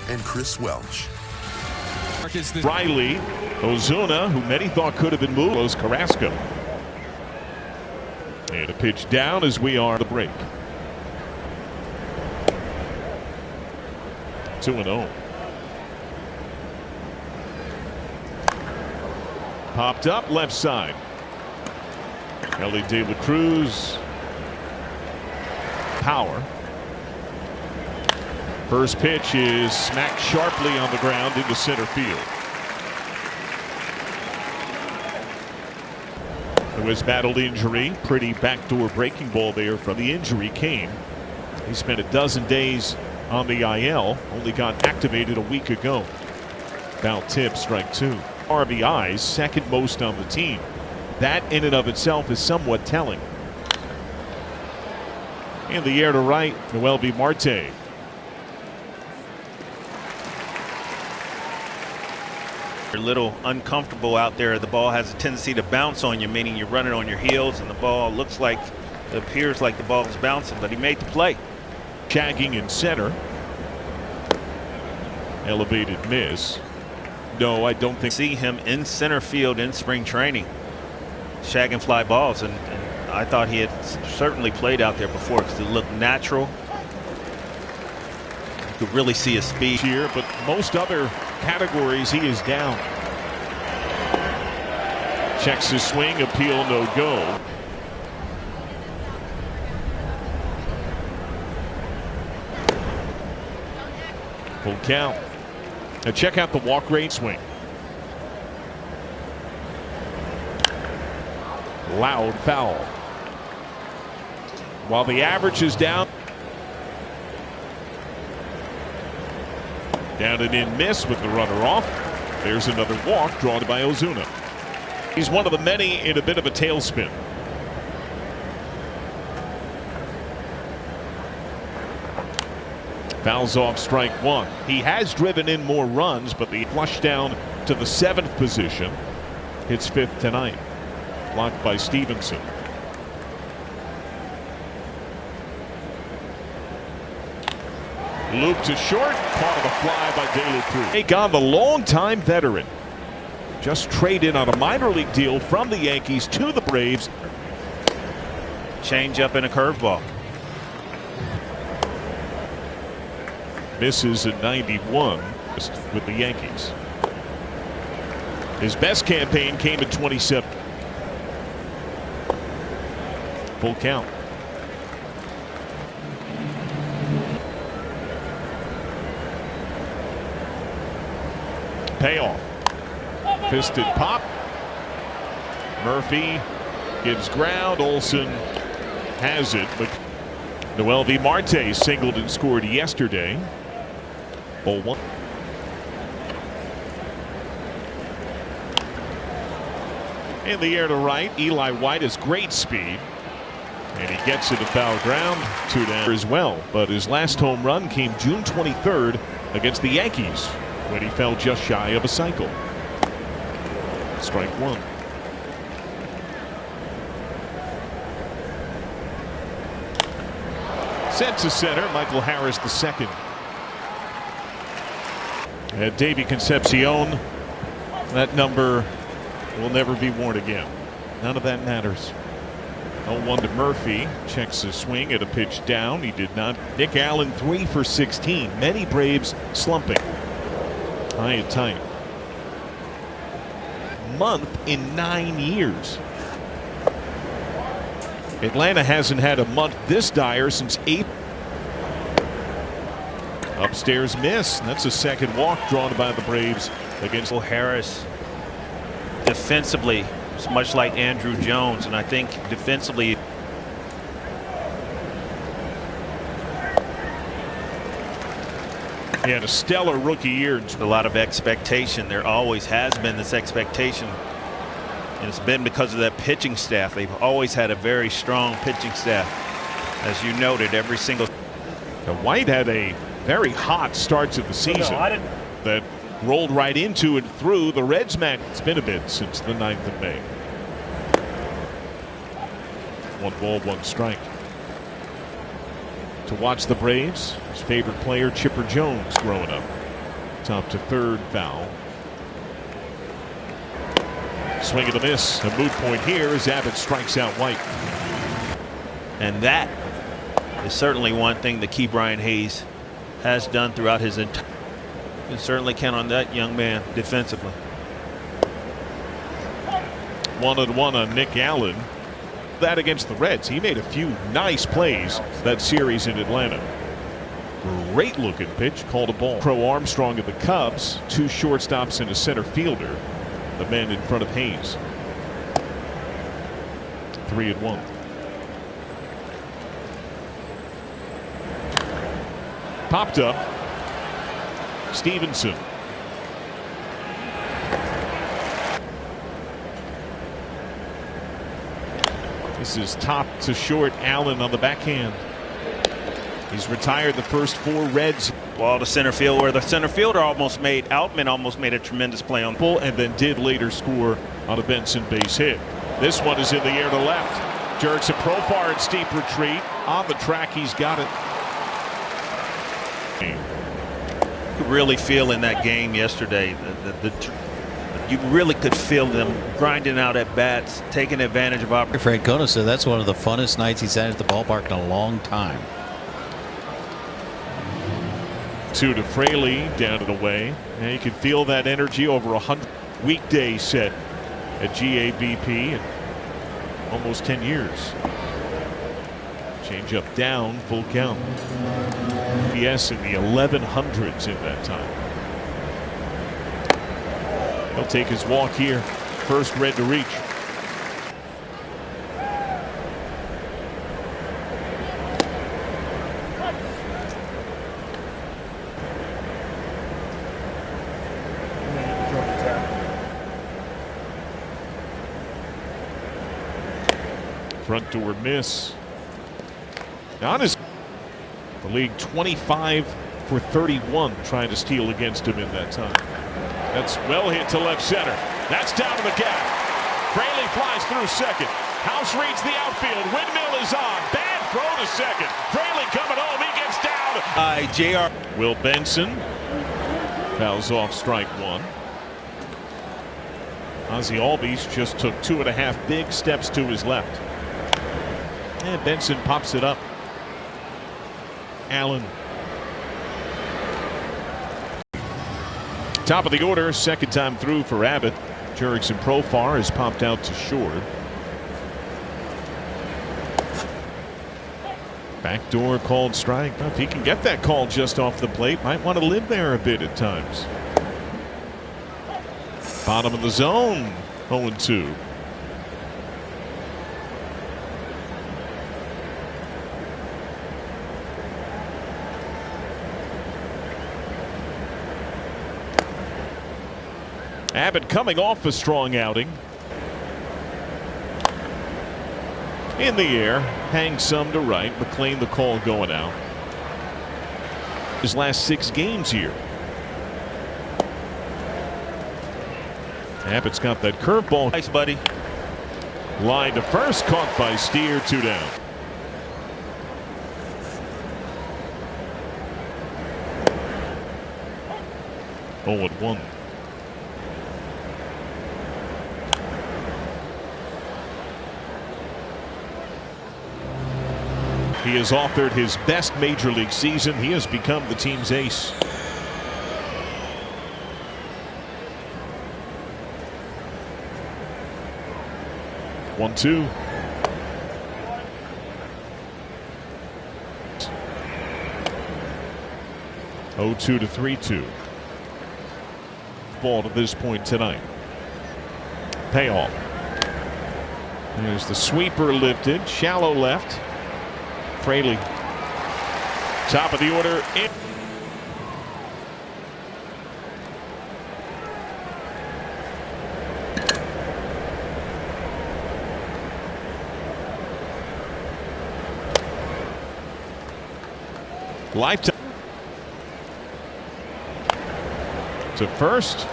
and Chris Welch. Riley, Ozuna, who many thought could have been moved, Carrasco. And a pitch down as we are at the break. 2-0. Popped up left side. Ellie De La Cruz. Power. First pitch is smacked sharply on the ground into center field. Who has battled injury. Pretty backdoor breaking ball there from the injury came. He spent a dozen days on the IL. Only got activated a week ago. Foul tip, strike two. RBIs, second most on the team. That in and of itself is somewhat telling. In the air to right, MLB Marte. You're a little uncomfortable out there. The ball has a tendency to bounce on you, meaning you're running on your heels, and the ball looks like, it appears like the ball is bouncing, but he made the play. Shagging in center. Elevated miss. No, I don't think. See him in center field in spring training, shagging fly balls, and I thought he had certainly played out there before because it looked natural. You could really see his speed here, but most other categories he is down. Checks his swing, appeal, no go. Full count. Now check out the walk rate swing. Loud foul. While the average is down. Down and in miss with the runner off. There's another walk drawn by Ozuna. He's one of the many in a bit of a tailspin. Fouls off strike one. He has driven in more runs, but the flush down to the 7th position. Hits 5th tonight. Blocked by Stevenson. Loop to short, caught on the fly by De La Cruz. Take on the longtime veteran. Just traded on a minor league deal from the Yankees to the Braves. Change up and a curveball. Misses at 91 with the Yankees. His best campaign came at 27. Full count. Payoff. Fisted pop. Murphy gives ground. Olsen has it, but MLB Marte singled and scored yesterday. 0-1. In the air to right, Eli White has great speed. And he gets it to foul ground. 2 down as well. But his last home run came June 23rd against the Yankees, when he fell just shy of a cycle. Strike one. Sent to center, Michael Harris the second. And Davey Concepcion, that number will never be worn again. None of that matters. 0-1 to Murphy. Checks his swing at a pitch down. He did not. Nick Allen 3 for 16. Many Braves slumping. High and tight. Month in 9 years. Atlanta hasn't had a month this dire since April. Upstairs miss. That's a second walk drawn by the Braves against Harris. Defensively, it's much like Andrew Jones, and I think defensively. He had a stellar rookie year. A lot of expectation. There always has been this expectation. And it's been because of that pitching staff. They've always had a very strong pitching staff. As you noted, every single. White had a very hot start to the season that rolled right into and through the Reds match. It's been a bit since the 9th of May. 1 ball, 1 strike. To watch the Braves, his favorite player Chipper Jones growing up. Top to third, foul. Swing and a miss. A moot point here as Abbott strikes out White. And that is certainly one thing that Key Brian Hayes has done throughout his entire. You can certainly count on that young man defensively. 1-1 on Nick Allen. That against the Reds. He made a few nice plays that series in Atlanta. Great looking pitch, called a ball. Crow Armstrong of the Cubs, 2 shortstops and a center fielder. The man in front of Hayes. 3-1. Popped up. Stevenson. This is top to short. Allen on the backhand. He's retired the first 4 Reds. Ball to center field where the center fielder Outman almost made a tremendous play on. And then did later score on a Benson base hit. This one is in the air to left. Jurickson Profar in steep retreat. On the track, he's got it. You could really feel in that game yesterday, you really could feel them grinding out at bats, taking advantage of opportunity. Francona said that's one of the funnest nights he's had at the ballpark in a long time. 2 to Fraley, down and away. And you can feel that energy over 100 weekday set at GABP in almost 10 years. Change up down, full count. PS in the 1100s in that time. He'll take his walk here. First Red to reach. Front door miss. On his the league 25 for 31 trying to steal against him in that time. That's well hit to left center. That's down to the gap. Fraley flies through second. House reads the outfield. Windmill is on. Bad throw to second. Fraley coming home. He gets down. JR. Will Benson fouls off strike 1. Ozzie Albies just took 2.5 big steps to his left. And Benson pops it up. Allen. Top of the order, second time through for Abbott. Jurickson Profar has popped out to short. Backdoor called strike. If he can get that call just off the plate, might want to live there a bit at times. Bottom of the zone, 0-2. Abbott coming off a strong outing. In the air, hangs some to right. McLean the call going out. His last 6 games here. Abbott's got that curveball. Nice, buddy. Line to first, caught by Steer, 2 down. Oh, at 1. He has authored his best major league season. He has become the team's ace. One, 2. Oh, 2 to 3-2. Ball to this point tonight. Payoff. There's the sweeper lifted, shallow left. Fraley. Top of the order. In. Lifetime. To first.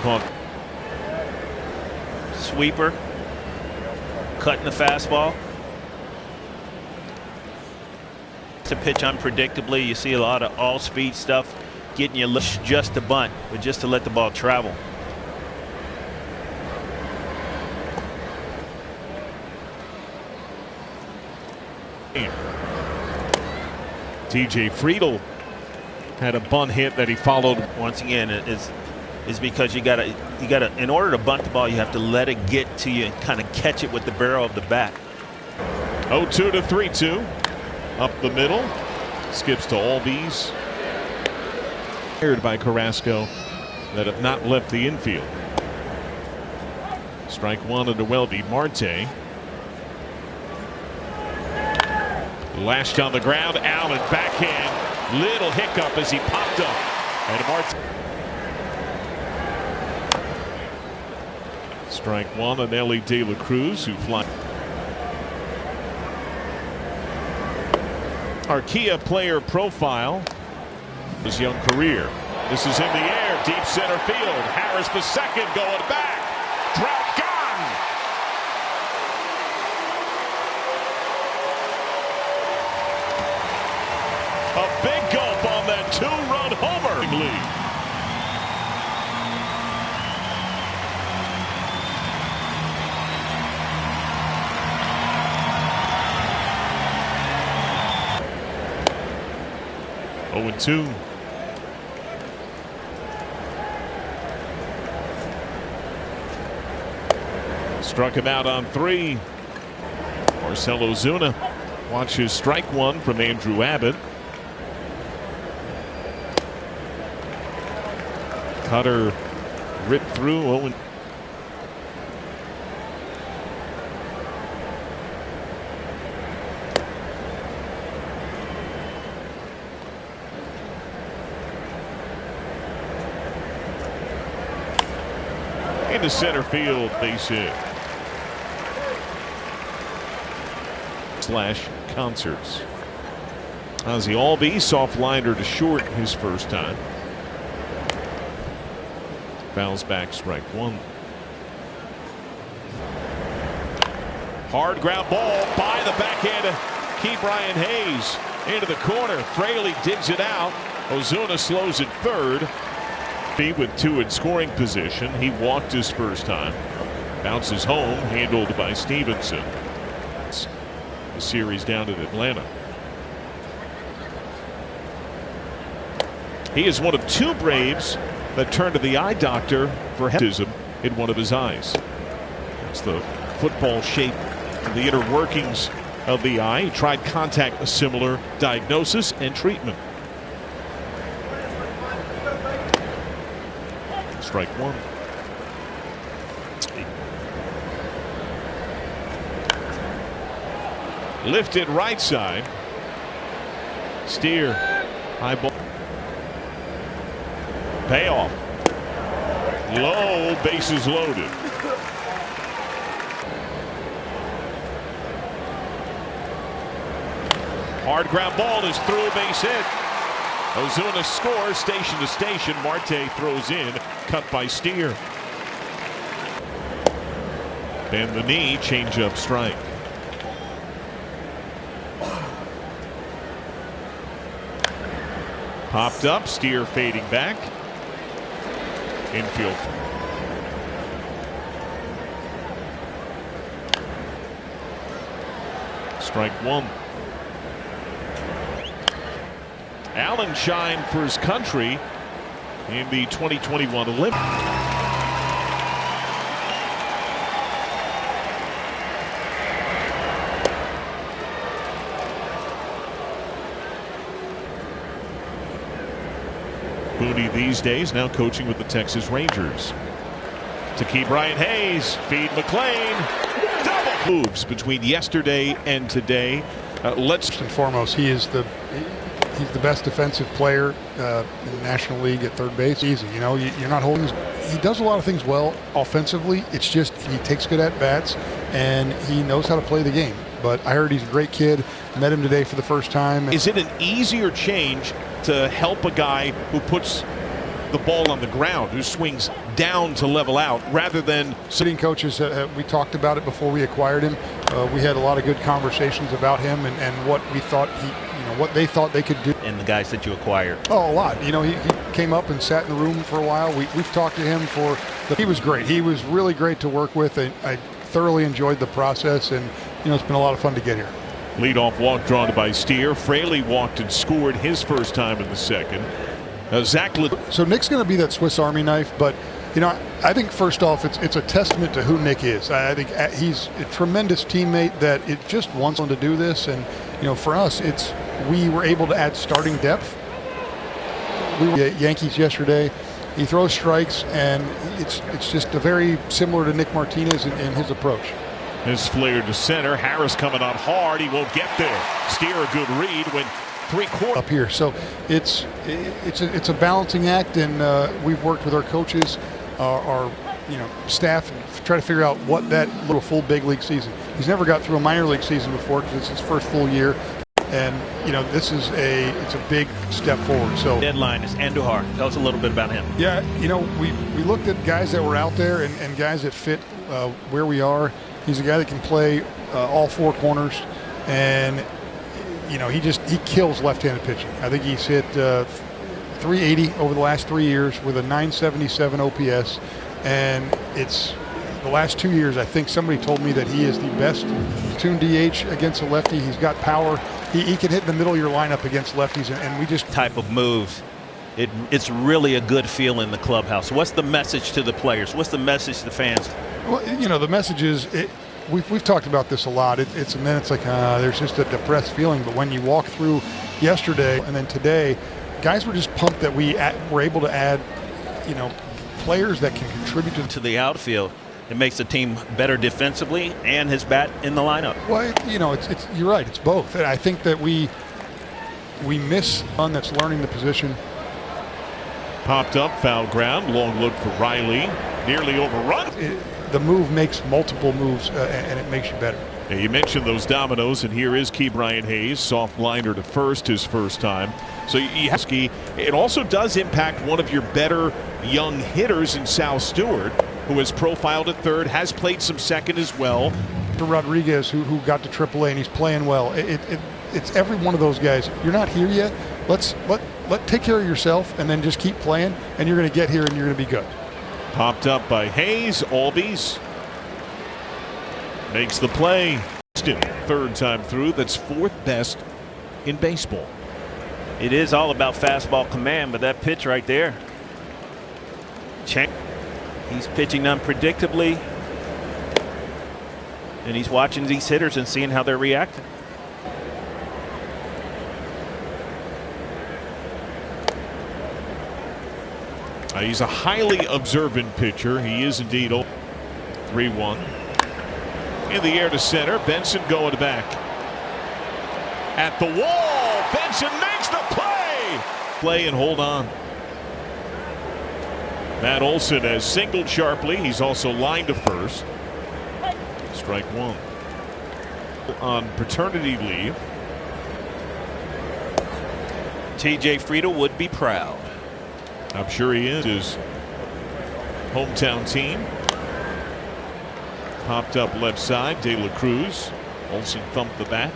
Caught. Sweeper. Cutting the fastball. To pitch unpredictably. You see a lot of all-speed stuff getting you just to bunt, but just to let the ball travel. TJ Friedel had a bunt hit that he followed. Once again, is because you gotta in order to bunt the ball, you have to let it get to you and kind of catch it with the barrel of the bat. 0-2 to 3-2. Up the middle. Skips to Albies. Fired by Carrasco that have not left the infield. Strike one into Welby. Marte. Lashed on the ground. Allen backhand. Little hiccup as he popped up. And Marte. Strike one on Ellie De La Cruz, who flies. Archaea player profile. His young career. This is in the air, deep center field. Harris the second going back. Trout gone. A big gulp on that two-run homer lead. Oh, and 2. Struck him out on 3. Marcell Ozuna watches strike one from Andrew Abbott. Cutter ripped through. Oh, into center field, base hit. Slash concerts. Ozzy Albies soft liner to short his first time. Fouls back, strike one. Hard ground ball by the backhand of Key Brian Hayes into the corner. Fraley digs it out. Ozuna slows it third. With 2 in scoring position. He walked his first time. Bounces home, handled by Stevenson. The series down in Atlanta. He is one of 2 Braves that turned to the eye doctor for hepatitis in one of his eyes. It's the football shape and the inner workings of the eye. He tried contact, a similar diagnosis and treatment. Strike one. Lifted right side. Steer. High ball. Payoff. Low, bases loaded. Hard ground ball is through, base hit. Ozuna scores, station to station. Marte throws in, cut by Steer. Bend the knee, change up strike. Popped up, Steer fading back. Infield. Strike one. Allen shined for his country in the 2021 Olympics. Booney these days now coaching with the Texas Rangers. To keep Brian Hayes, feed McLean. Double moves between yesterday and today. First and foremost, he's the best defensive player in the National League at third base. Easy, you know, you're not holding. He does a lot of things well offensively. It's just he takes good at bats and he knows how to play the game. But I heard he's a great kid. Met him today for the first time. Is it an easier change to help a guy who puts the ball on the ground, who swings down to level out, rather than sitting coaches? We talked about it before we acquired him. We had a lot of good conversations about him and what we thought what they thought they could do. in the guys that you acquired? Oh, a lot. You know, he came up and sat in the room for a while. We've talked to him he was great. He was really great to work with. I thoroughly enjoyed the process, and, you know, it's been a lot of fun to get here. Leadoff walk drawn by Steer. Fraley walked and scored his first time in the second. So Nick's going to be that Swiss Army knife, but, you know, I think first off, it's a testament to who Nick is. I think he's a tremendous teammate that it just wants him to do this. And, you know, for us, we were able to add starting depth. We were at Yankees yesterday. He throws strikes, and it's just a very similar to Nick Martinez in his approach. His flare to center. Harris coming on hard. He won't get there. Steer a good read when 3/4 up here. So it's a balancing act, and we've worked with our coaches, our staff, and try to figure out what that little full big league season. He's never got through a minor league season before because it's his first full year, and you know it's a big step forward. So deadline is Andujar. Tell us a little bit about him. Yeah, you know we looked at guys that were out there and guys that fit where we are. He's a guy that can play all four corners, and you know he kills left-handed pitching. I think he's hit 380 over the last 3 years with a 977 OPS, and it's the last 2 years. I think somebody told me that he is the best platoon DH against a lefty. He's got power. He can hit in the middle of your lineup against lefties, and we just type of moves. It's really a good feel in the clubhouse. What's the message to the players? What's the message to the fans? Well, you know, the message is, we've talked about this a lot. It's like there's just a depressed feeling. But when you walk through yesterday and then today, guys were just pumped that we were able to add, you know, players that can contribute to the outfield. It makes the team better defensively and his bat in the lineup. Well, you know, you're right. It's both. And I think that we miss one that's learning the position. Popped up, foul ground, long look for Riley, nearly overrun. The move makes multiple moves, and it makes you better. Yeah, you mentioned those dominoes, and here is Ke'Bryan Hayes, soft liner to first, his first time. So it also does impact one of your better young hitters in Sal Stewart, who has profiled at third, has played some second as well. To Rodriguez, who got to AAA, and he's playing well. It's every one of those guys. You're not here yet. Let's take care of yourself, and then just keep playing, and you're going to get here, and you're going to be good. Popped up by Hayes. Albies makes the play. Third time through. That's fourth best in baseball. It is all about fastball command, but that pitch right there. He's pitching unpredictably, and he's watching these hitters and seeing how they're reacting. He's a highly observant pitcher. He is indeed. 3-1. In the air to center. Benson going back. At the wall. Benson makes the play. Play and hold on. Matt Olson has singled sharply. He's also lined to first. Strike one. On paternity leave. TJ Friedel would be proud. I'm sure he is. His hometown team. Popped up left side. De La Cruz. Olsen thumped the bat.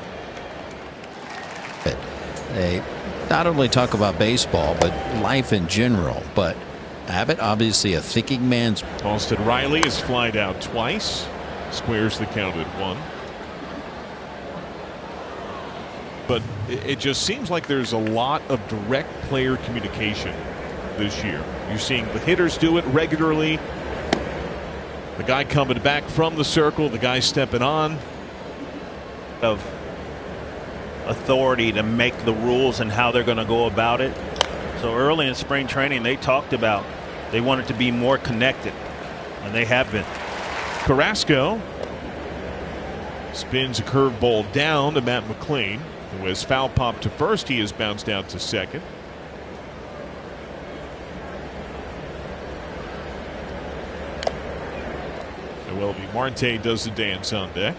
They not only talk about baseball, but life in general. But Abbott, obviously a thinking man's. Austin Riley is flied out twice. Squares the count at one. But it just seems like there's a lot of direct player communication this year. You're seeing the hitters do it regularly. The guy coming back from the circle, the guy stepping on. Of authority to make the rules and how they're going to go about it. So early in spring training, they talked about they wanted to be more connected, and they have been. Carrasco spins a curveball down to Matt McLean, who has foul popped to first. He has bounced out to second. MLB Marte does the dance on deck.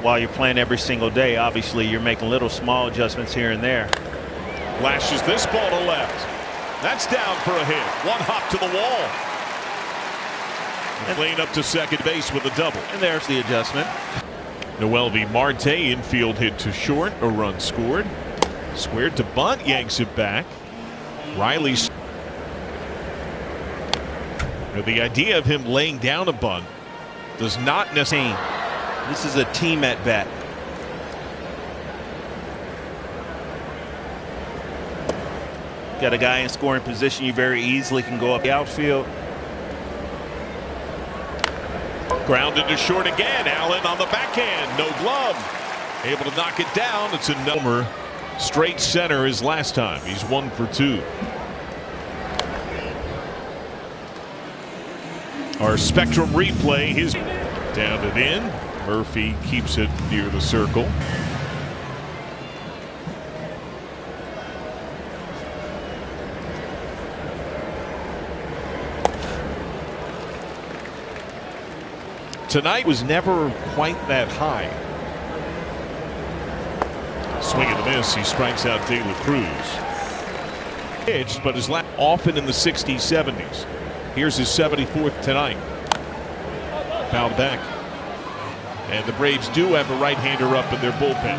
While you're playing every single day, obviously you're making little small adjustments here and there. Lashes this ball to left. That's down for a hit. One hop to the wall. McLean up to second base with a double. And there's the adjustment. MLB Marte infield hit to short. A run scored. Squared to bunt, yanks it back. Riley's. The idea of him laying down a bunt does not necessarily. This is a team at bat. Got a guy in scoring position, you very easily can go up the outfield. Grounded to short again. Allen on the backhand, no glove. Able to knock it down. It's a number. Straight center his last time. He's 1 for 2. Our Spectrum replay, his down and in. Murphy keeps it near the circle. Tonight was never quite that high. Swing and a miss. He strikes out De La Cruz. Pitched, but is often in the 60s, 70s. Here's his 74th tonight. Fouled back. And the Braves do have a right-hander up in their bullpen.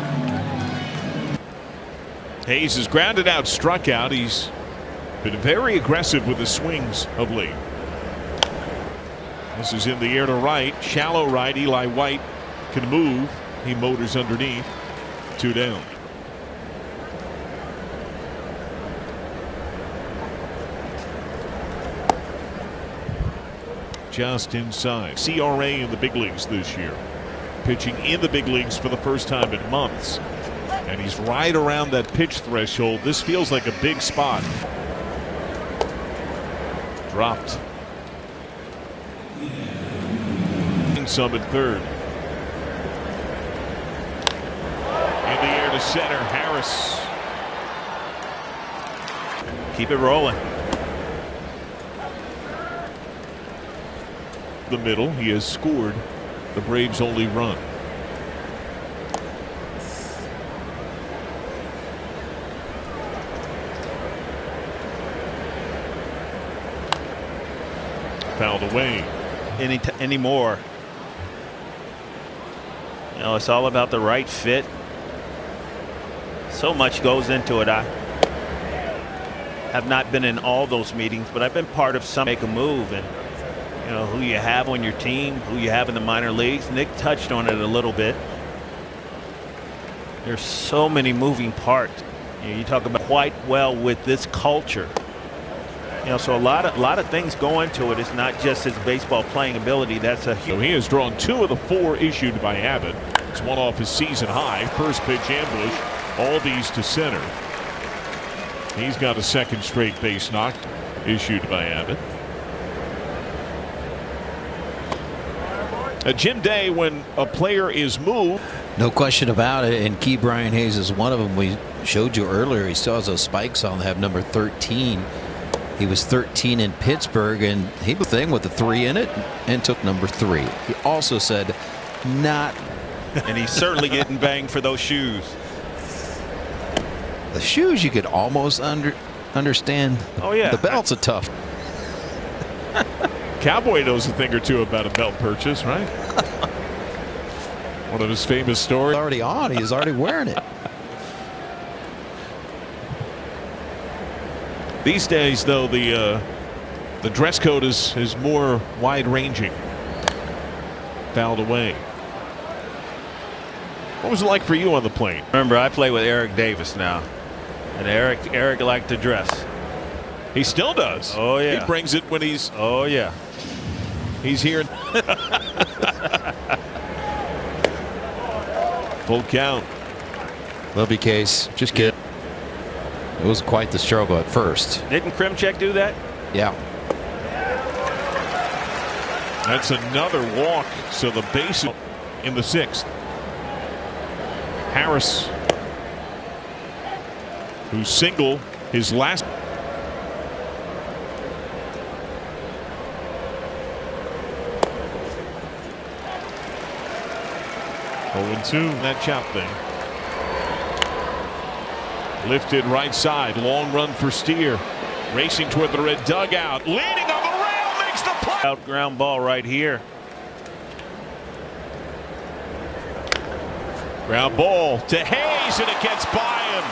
Hayes is grounded out, struck out. He's been very aggressive with the swings of late. This is in the air to right. Shallow right. Eli White can move. He motors underneath. 2 down. Just inside. CRA in the big leagues this year. Pitching in the big leagues for the first time in months. And he's right around that pitch threshold. This feels like a big spot. Dropped. Some at third. In the air to center. Harris. Keep it rolling. The middle. He has scored the Braves' only run. Fouled away. Anymore. You know, it's all about the right fit. So much goes into it. I have not been in all those meetings, but I've been part of some. Make a move, and you know who you have on your team, who you have in the minor leagues. Nick touched on it a little bit. There's so many moving parts. You talk about quite well with this culture. You know, so a lot of things go into it. It's not just his baseball playing ability. That's a huge. So he has drawn 2 of the 4 issued by Abbott. It's one off his season high. First pitch ambush. All these to center. He's got a second straight base knock issued by Abbott. Jim Day, when a player is moved. No question about it. And Key Brian Hayes is one of them. We showed you earlier. He still has those spikes on. They have number 13. He was 13 in Pittsburgh, and he was thing with the 3 in it and took number 3. He also said not. And he's certainly getting banged for those shoes. The shoes you could almost understand. Oh yeah. The belt's a tough. Cowboy knows a thing or two about a belt purchase, right? One of his famous stories. Already on. He's already wearing it. These days, though, the dress code is more wide-ranging. Fouled away. What was it like for you on the plane? Remember, I play with Eric Davis now, and Eric liked to dress. He still does. Oh yeah. He brings it when he's. Oh yeah. He's here. Full count. Love you, Case. Just kidding. It was quite the struggle at first. Didn't Krimchek do that? Yeah. That's another walk. So the base in the 6th. Harris, who singled his last. Oh, 2 that chop thing. Lifted right side, long run for Steer, racing toward the red dugout, leaning on the rail, makes the play. Out ground ball right here. Ground ball to Hayes, and it gets by him.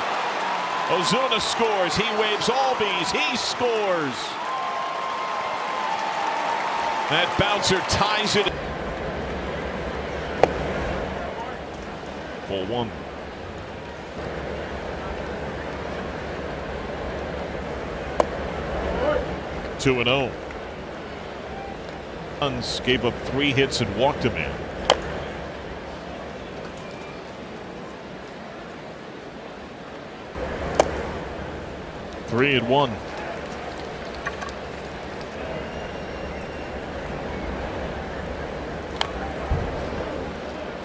Ozuna scores. He waves Albies. He scores. That bouncer ties it. Ball one. 2-0. Suns gave up 3 hits and walked a man. Three and 1.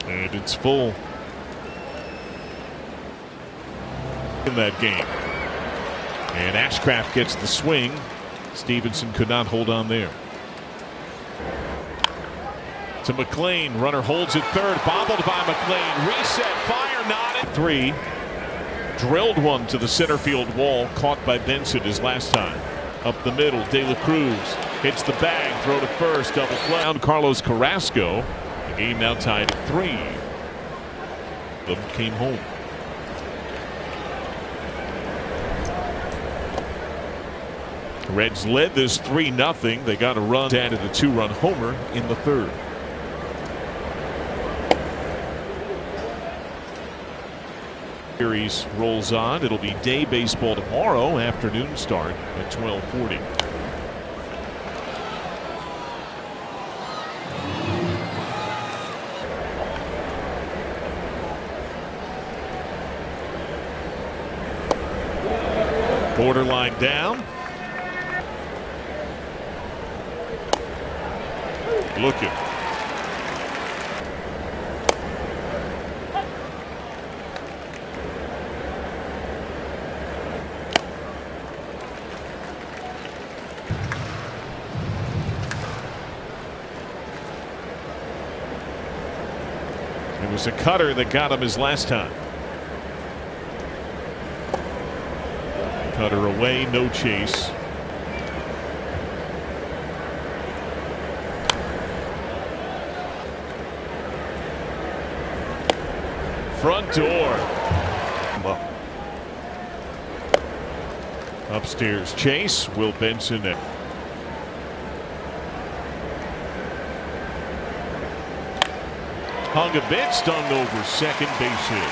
And it's full in that game. And Ashcraft gets the swing. Stevenson could not hold on there. To McLean. Runner holds at third. Bobbled by McLean. Reset. Fire. Not at 3. Drilled one to the center field wall. Caught by Benson his last time. Up the middle. De La Cruz hits the bag. Throw to first. Double play on Carlos Carrasco. The game now tied at 3. Them came home. Reds led this 3-0. They got a run, added a 2-run homer in the third. Series rolls on. It'll be day baseball tomorrow. Afternoon start at 12:40. Borderline down. Looking. It was a cutter that got him his last time. Cutter away, no chase. Front door. Well. Upstairs chase. Will Benson in. Hung a bit, stung over second base hit.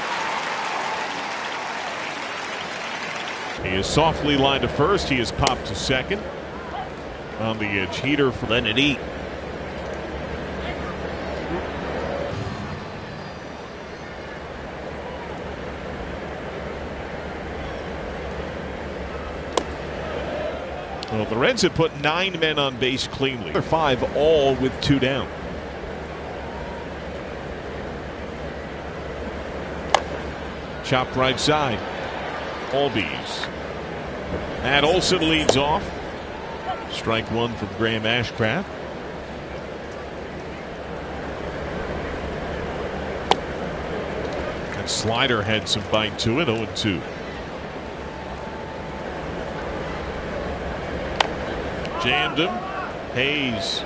He is softly lined to first. He is popped to second. On the edge, Heater for letting it eat. Well, the Reds have put 9 men on base cleanly. 5 all with 2 down. Chopped right side. Albies. Matt Olson leads off. Strike 1 from Graham Ashcraft. That slider had some bite to it. 0-2. Jammed him. Hayes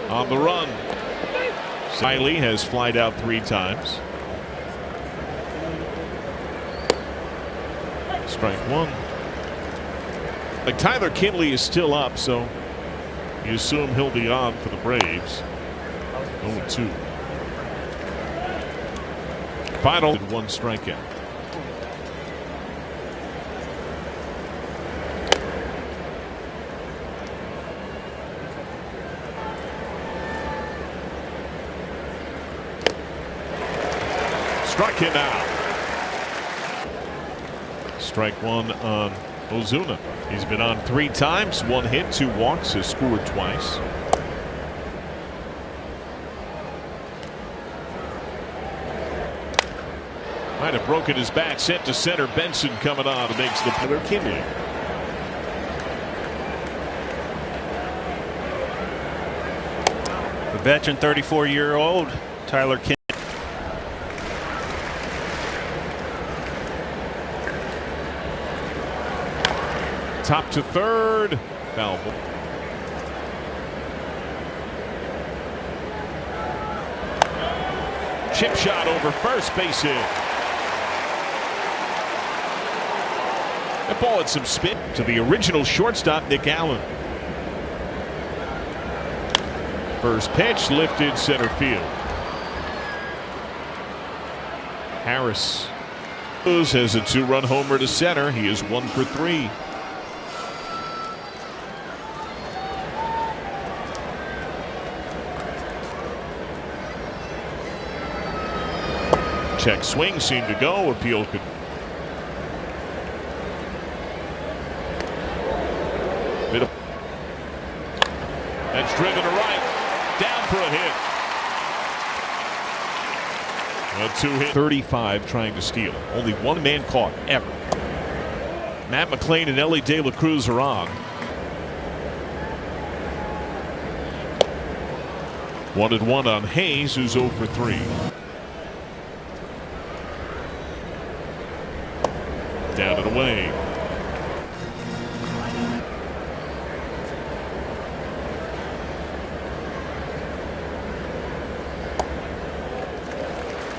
on the run. Siley has flied out 3 times. Strike 1. Like Tyler Kinley is still up, so you assume he'll be on for the Braves. 0-2. Final 1 strikeout. Struck him out. Strike 1 on Ozuna. He's been on 3 times, 1 hit, 2 walks, has scored twice. Might have broken his back, sent to center. Benson coming on and makes the Tyler Kinley. The veteran 34-year-old Tyler Kinley. Top to third. Foul ball. Chip shot over first base hit. That ball had some spin to the original shortstop, Nick Allen. First pitch lifted center field. Harris has a 2-run homer to center. He is 1 for 3. Check swing seemed to go. Appeal could. That's driven to right. Down for a hit. A 2-hit. 35 trying to steal. Only one man caught ever. Matt McLean and Ellie De La Cruz are on. 1-1 on Hayes, who's 0 for 3. Down and away.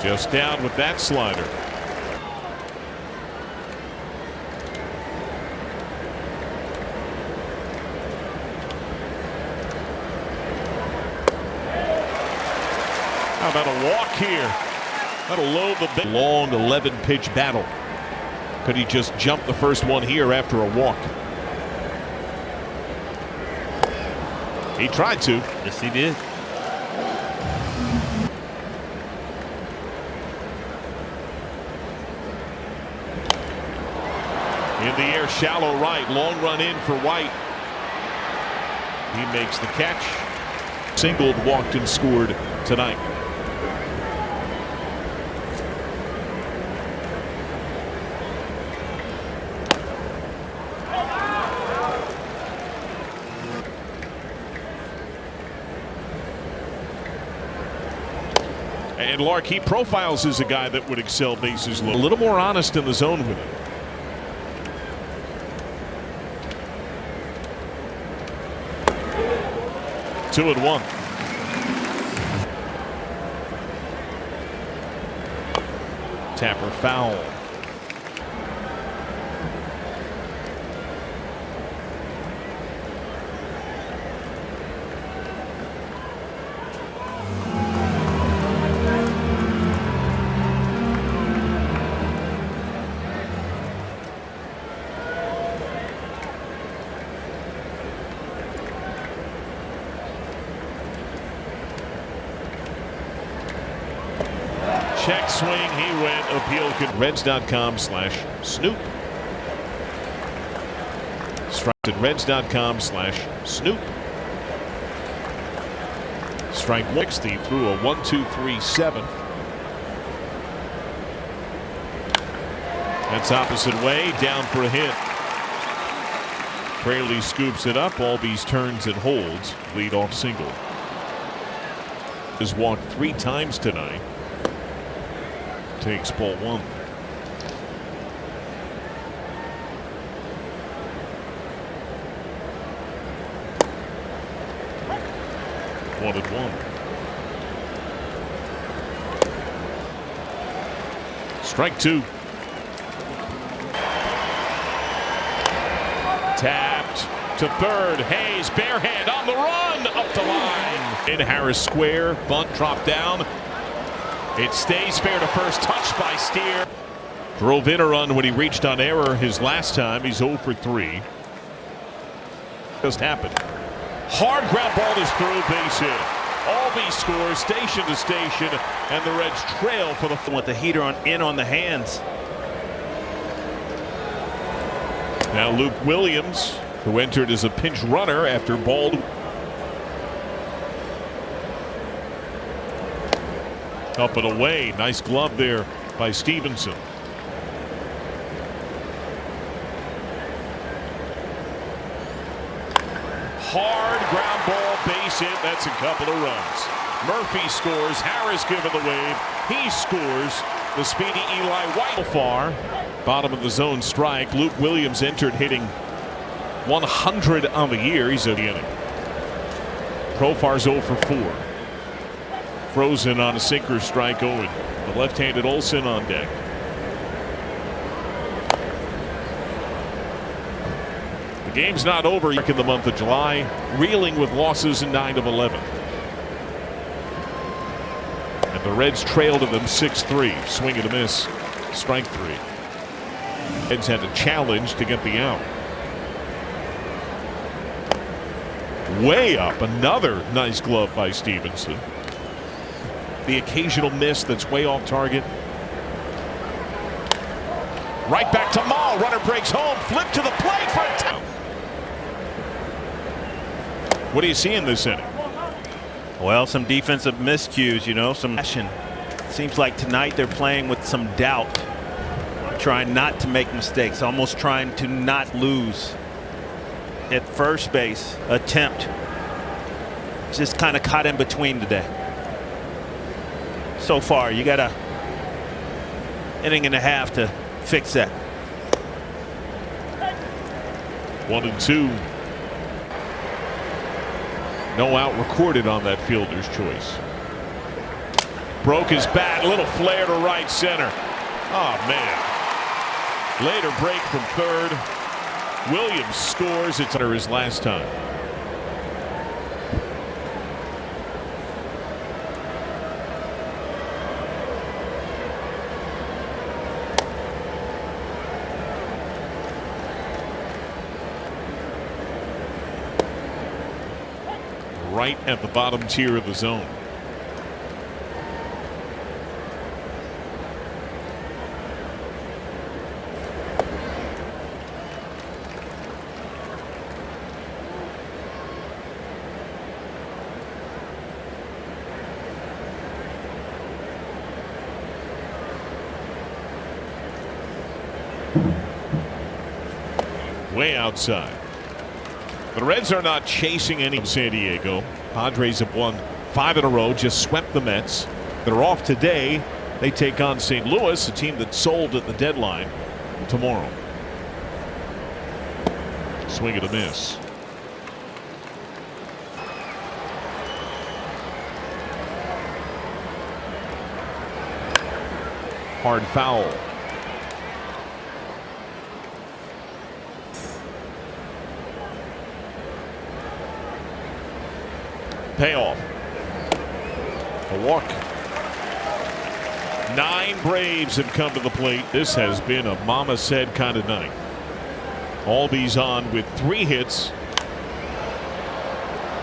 Just down with that slider. How about a walk here? That'll load the long 11-pitch battle. Could he just jump the first one here after a walk? He tried to. Yes, he did. In the air, shallow right, long run in for White. He makes the catch. Singled, walked, and scored tonight. And Lark, he profiles as a guy that would excel bases loaded. A little more honest in the zone with it. Two and one. Tapper foul. Check swing, he went. Appeal could. Reds.com/Snoop. Strike at Reds.com/Snoop. Strike 60 through a 1-2-3-7. That's opposite way, down for a hit. Fraley scoops it up. Albies turns and holds. Leadoff single. Has walked 3 times tonight. Takes ball 1. One and one. Strike 2. Tapped to third. Hayes, bare hand on the run, up the line. In Harris square, bunt dropped down. It stays fair to first, touched by Steer. Drove in a run when he reached on error his last time. He's 0 for 3. Just happened. Hard ground ball is through, base hit. Albee scores station to station, and the Reds trail for the with the heater on the hands. Now Luke Williams, who entered as a pinch runner after Bald. Up and away. Nice glove there by Stevenson. Hard ground ball, base hit. That's a couple of runs. Murphy scores. Harris given the wave. He scores. The speedy Eli White. Far. Bottom of the zone strike. Luke Williams entered hitting 100 on the year. He's at the inning. Profar's 0 for 4. Frozen on a sinker strike. Owen. The left-handed Olsen on deck. Game's not over in the month of July, reeling with losses in 9 of 11. And the Reds trailed to them 6-3. Swing and a miss, strike 3. Reds had a challenge to get the out. Way up, another nice glove by Stevenson. The occasional miss that's way off target. Right back to Maul. Runner breaks home. Flip to the plate for a touch. What do you see in this inning? Well, some defensive miscues, you know, some passion. Seems like tonight they're playing with some doubt, trying not to make mistakes, almost trying to not lose. At first base attempt, just kind of caught in between today. So far, you got a inning and a half to fix that. 1-2. No out recorded on that fielder's choice. Broke his bat, little flare to right center. Oh man. Later break from third. Williams scores. It's under his last time. Right at the bottom tier of the zone. Way outside. The Reds are not chasing any of San Diego. Padres have won 5 in a row, just swept the Mets. They're off today. They take on St. Louis, a team that sold at the deadline, tomorrow. Swing and a miss. Hard foul. Payoff. A walk. 9 Braves have come to the plate. This has been a mama said kind of night. Albies on with 3 hits.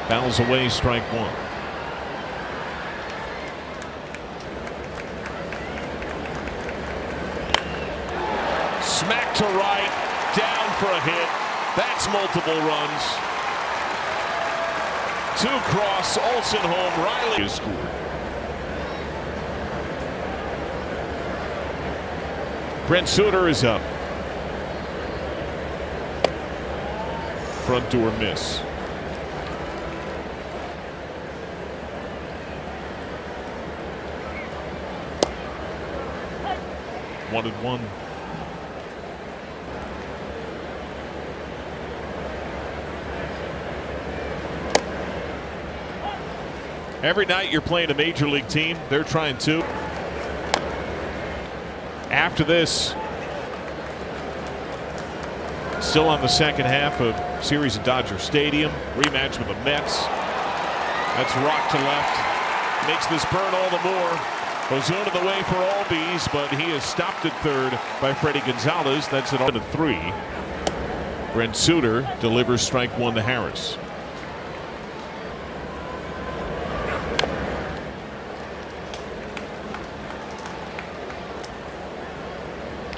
Fouls away, strike 1. Smack to right, down for a hit. That's multiple runs. 2 cross, Olsen home, Riley is scored. Brent Suter is up. Front door miss. One and one. Every night you're playing a major league team, they're trying to. After this, still on the second half of series at Dodger Stadium, rematch with the Mets. That's rock to left, makes this burn all the more. Ozuna the way for Albies, but he is stopped at third by Freddie Gonzalez. That's an 3. Brent Suter delivers strike 1 to Harris.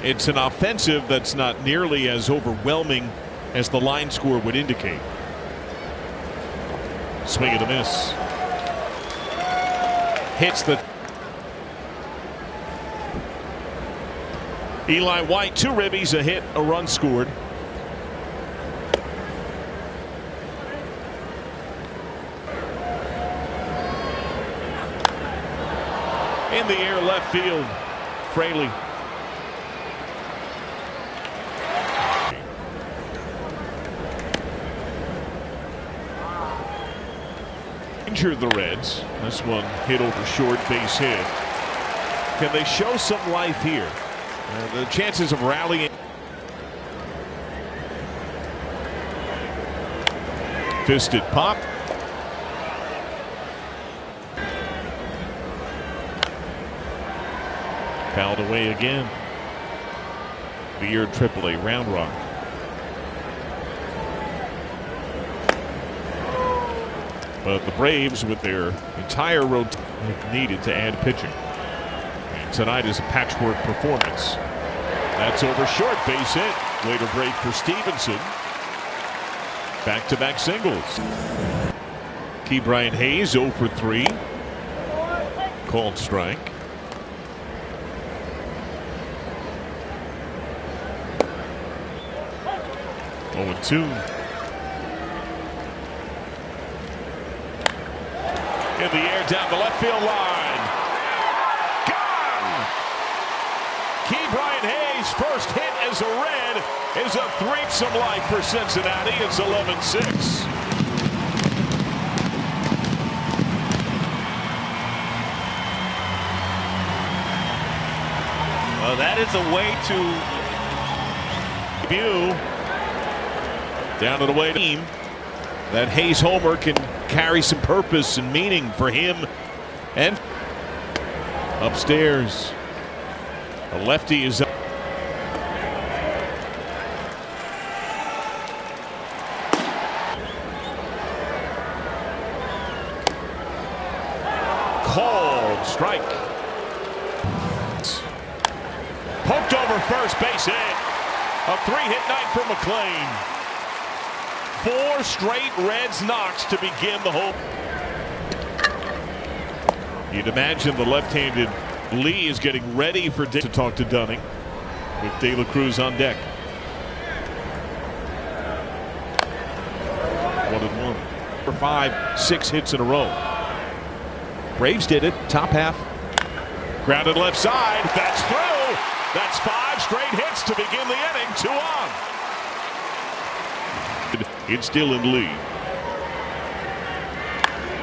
It's an offensive that's not nearly as overwhelming as the line score would indicate. Swing and a miss. Hits the Eli White, 2 ribbies, a hit, a run scored. In the air, left field, Fraley. Injured the Reds. This one hit over short, base hit. Can they show some life here? The chances of rallying. fisted pop. Fouled away again. The year AAA Round Rock. But the Braves, with their entire rotation, needed to add pitching. And tonight is a patchwork performance. That's over short, base hit. Way to break for Stevenson. Back-to-back singles. Brian Hayes 0 for 3. Called strike. Oh, and 2. In the air down the left field line. Gone! Brian Hayes' first hit as a Red is a threesome life for Cincinnati. It's 11-6. Well, that is a way to view down and away team. That Hayes homer can carry some purpose and meaning for him. And upstairs, the lefty is up. Called strike. Poked over first base hit. A 3-hit night for McLean. 4 straight Reds knocks to begin the whole. You'd imagine the left-handed Lee is getting ready for to talk to Dunning with De La Cruz on deck. 1-1 for 5-6 hits in a row. Braves did it. Top half. Grounded left side. That's through. That's 5 straight hits to begin the inning. 2 on. It's Dylan Lee.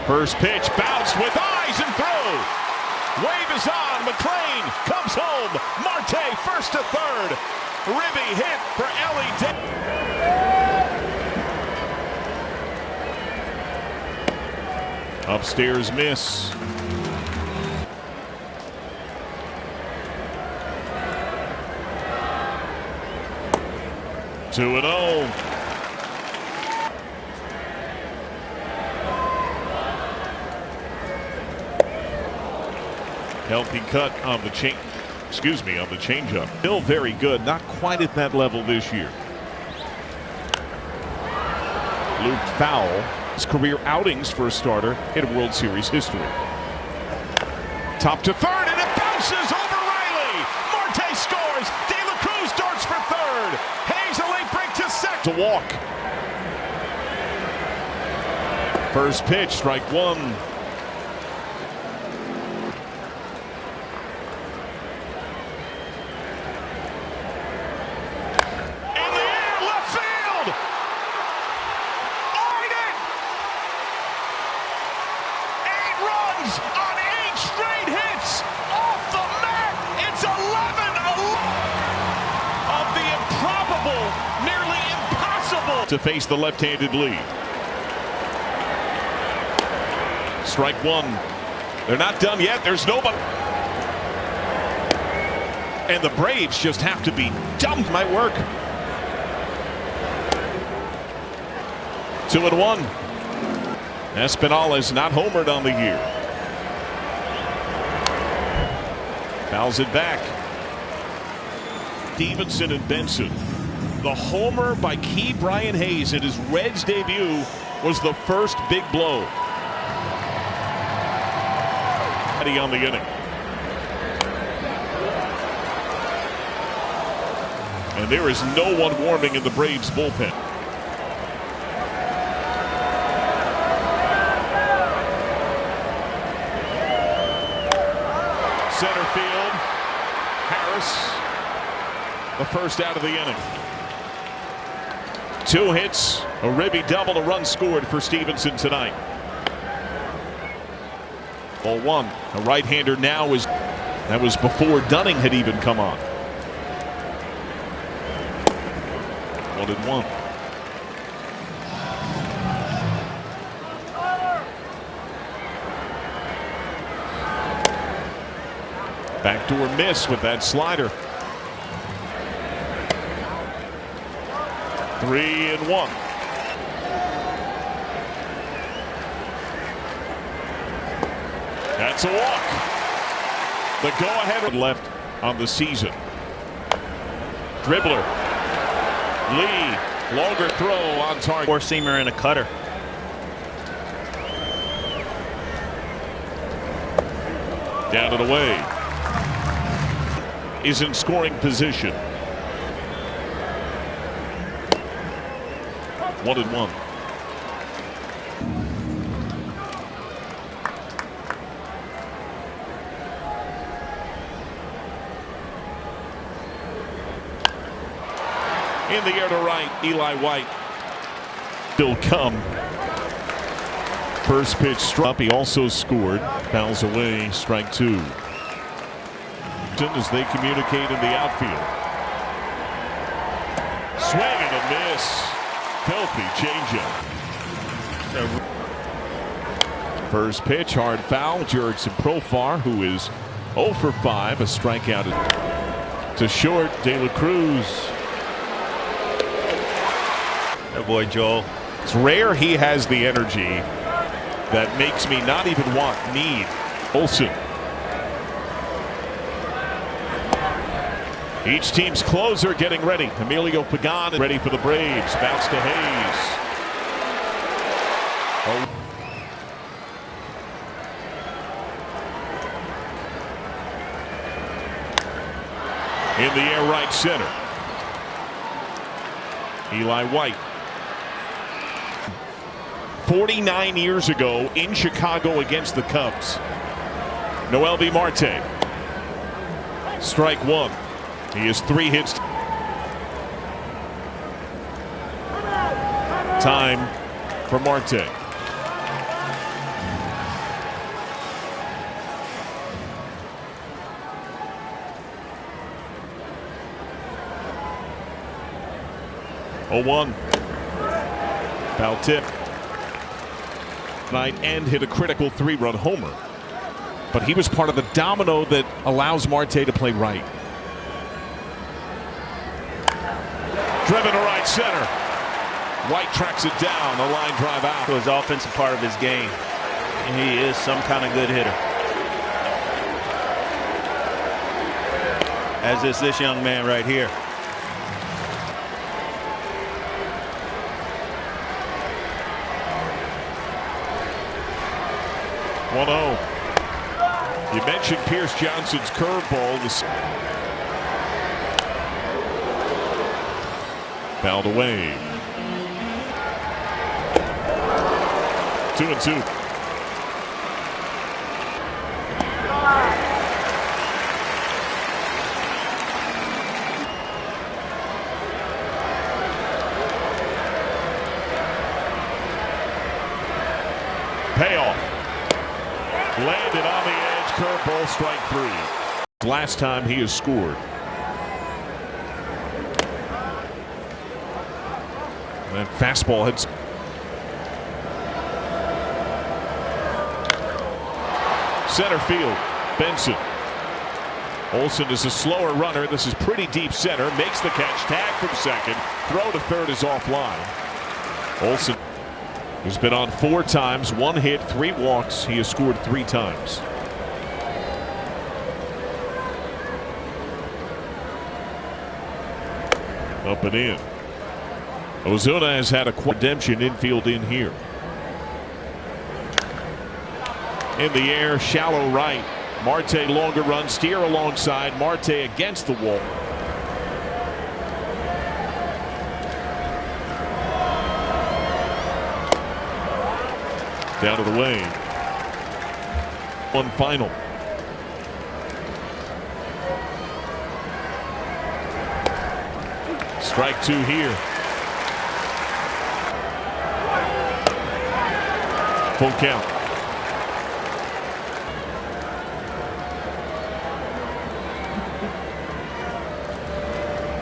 First pitch bounced with eyes and through. Wave is on. McLean comes home. Marte first to third. Ribby hit for Ellie. Upstairs miss. Two and 0. Healthy cut on the change. On the changeup. Still very good. Not quite at that level this year. Luke foul. His career outings for a starter in World Series history. Top to third, and it bounces over Riley. Marte scores. De La Cruz darts for third. Hayes a late break to second. To walk. First pitch, strike 1. On 8 straight hits off the mat. It's 11 of the improbable, nearly impossible to face the left-handed lead. Strike 1. They're not done yet. There's nobody. And the Braves just have to be dumped. Might work. 2-1. Espinal is not homered on the year. Fouls it back. Stevenson and Benson. The homer by Brian Hayes in his Reds debut was the first big blow. On the inning. And there is no one warming in the Braves bullpen. Center field. Harris, the first out of the inning. 2 hits, a Ribby double, a run scored for Stevenson tonight. Ball 1. A right-hander now is. That was before Dunning had even come on. 1-1. Backdoor miss with that slider. 3-1. That's a walk. The go-ahead left on the season. Dribbler. Lee, longer throw on target. Four-seamer and a cutter. Down and away. Is in scoring position. 1-1. In the air to right, Eli White. Still come. First pitch struck. He also scored. Fouls away, strike two. As they communicate in the outfield. Swing and a miss. Filthy changeup. First pitch, hard foul. Jurickson Profar, who is 0 for 5, a strikeout to short. De La Cruz. That boy Joel. It's rare he has the energy that makes me not even need Olsen. Each team's closer getting ready. Emilio Pagan ready for the Braves. Bounce to Hayes. In the air right center. Eli White. 49 years ago in Chicago against the Cubs. Noelvi Marte. Strike one. He has 3 hits. Time for Marte. Oh, 1. Foul tip. Night and hit a critical 3-run homer. But he was part of the domino that allows Marte to play right. Driven to right center. White tracks it down. A line drive out. So his offensive part of his game. And he is some kind of good hitter. As is this young man right here. You mentioned Pierce Johnson's curveball. Fouled away. 2-2. Payoff. Landed on the edge. Curveball, strike 3. Last time he has scored. That fastball hits. Center field, Benson. Olsen is a slower runner. This is pretty deep center. Makes the catch. Tag from second. Throw to third is offline. Olsen has been on 4 times. 1 hit, 3 walks. He has scored 3 times. Up and in. Ozuna has had a redemption infield in here. In the air, shallow right. Marte longer run, steer alongside. Marte against the wall. Down to the way. 1 final. Strike 2 here. Full count.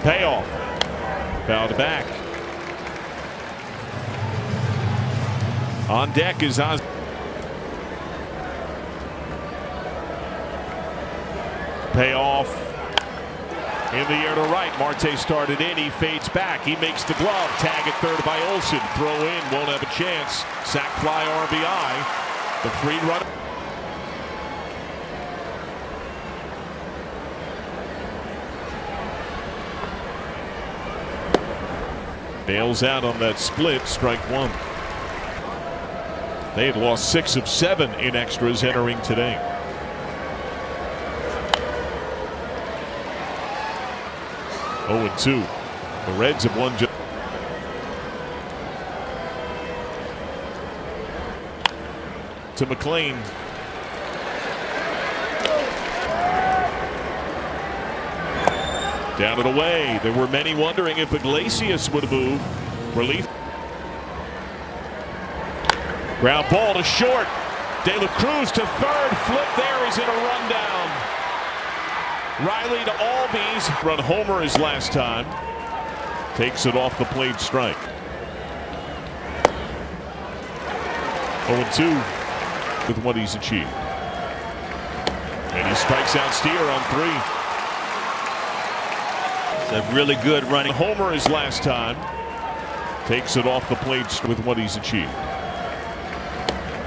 Payoff. Fouled back. On deck is Oz. Payoff. In the air to right. Marte started in. He fades back. He makes the glove. Tag at third by Olsen. Throw in. Won't have a chance. Sack fly RBI. The free run. Bails out on that split. Strike one. They had lost 6 of 7 in extras entering today. Oh and 2. The Reds have won. To McLean. Down and away. There were many wondering if Iglesias would move. Relief. Ground ball to short. De La Cruz to third. Flip there. He's in a rundown. Riley to Albies. Run homer his last time. Takes it off the plate. Strike. 0-2 with what he's achieved. And he strikes out Steer on 3. It's a really good running homer his last time. Takes it off the plate with what he's achieved.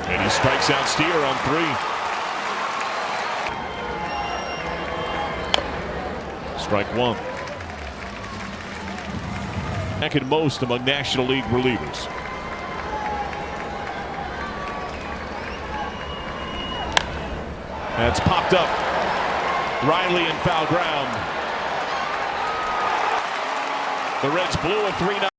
And he strikes out Steer on 3. Strike one. Second most among National League relievers. That's popped up. Riley in foul ground. The Reds blew a 3-0.